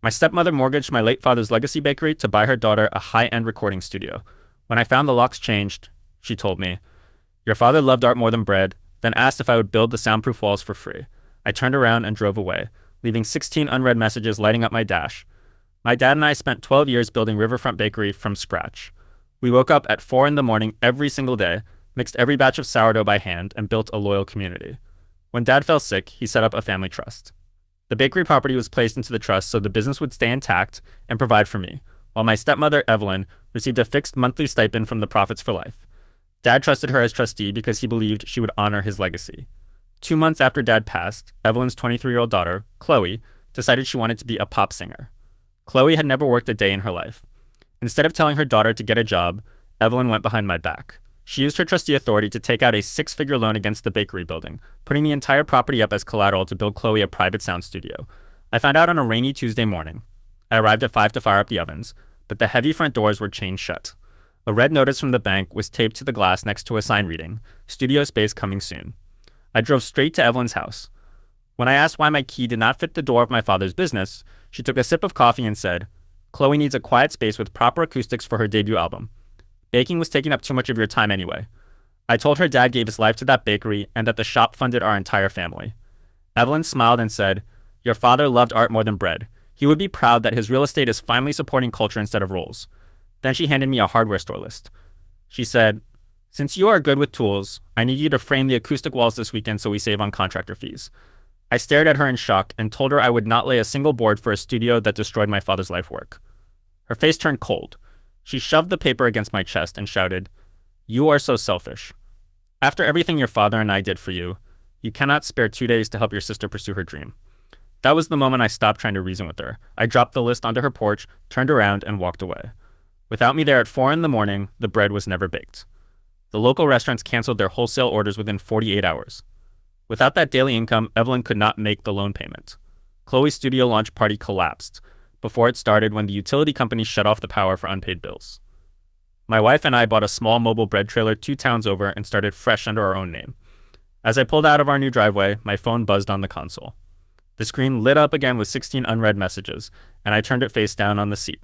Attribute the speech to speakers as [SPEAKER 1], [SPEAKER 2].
[SPEAKER 1] My stepmother mortgaged my late father's legacy bakery to buy her daughter a high-end recording studio. When I found the locks changed, she told me, "Your father loved art more than bread," then asked if I would build the soundproof walls for free. I turned around and drove away, leaving 16 unread messages lighting up my dash. My dad and I spent 12 years building Riverfront Bakery from scratch. We woke up at 4 in the morning every single day, mixed every batch of sourdough by hand, and built a loyal community. When Dad fell sick, he set up a family trust. The bakery property was placed into the trust so the business would stay intact and provide for me, while my stepmother, Evelyn, received a fixed monthly stipend from the profits for life. Dad trusted her as trustee because he believed she would honor his legacy. 2 months after Dad passed, Evelyn's 23-year-old daughter, Chloe, decided she wanted to be a pop singer. Chloe had never worked a day in her life. Instead of telling her daughter to get a job, Evelyn went behind my back. She used her trustee authority to take out a six-figure loan against the bakery building, putting the entire property up as collateral to build Chloe a private sound studio. I found out on a rainy Tuesday morning. I arrived at 5 to fire up the ovens, but the heavy front doors were chained shut. A red notice from the bank was taped to the glass next to a sign reading, "Studio space coming soon." I drove straight to Evelyn's house. When I asked why my key did not fit the door of my father's business, she took a sip of coffee and said, "Chloe needs a quiet space with proper acoustics for her debut album. Baking was taking up too much of your time anyway." I told her dad gave his life to that bakery and that the shop funded our entire family. Evelyn smiled and said, "Your father loved art more than bread. He would be proud that his real estate is finally supporting culture instead of roles." Then she handed me a hardware store list. She said, "Since you are good with tools, I need you to frame the acoustic walls this weekend so we save on contractor fees." I stared at her in shock and told her I would not lay a single board for a studio that destroyed my father's life work. Her face turned cold. She shoved the paper against my chest and shouted, "You are so selfish. After everything your father and I did for you, you cannot spare 2 days to help your sister pursue her dream." That was the moment I stopped trying to reason with her. I dropped the list onto her porch, turned around, and walked away. Without me there at 4 in the morning, the bread was never baked. The local restaurants canceled their wholesale orders within 48 hours. Without that daily income, Evelyn could not make the loan payment. Chloe's studio launch party collapsed before it started when the utility company shut off the power for unpaid bills. My wife and I bought a small mobile bread trailer 2 towns over and started fresh under our own name. As I pulled out of our new driveway, my phone buzzed on the console. The screen lit up again with 16 unread messages, and I turned it face down on the seat.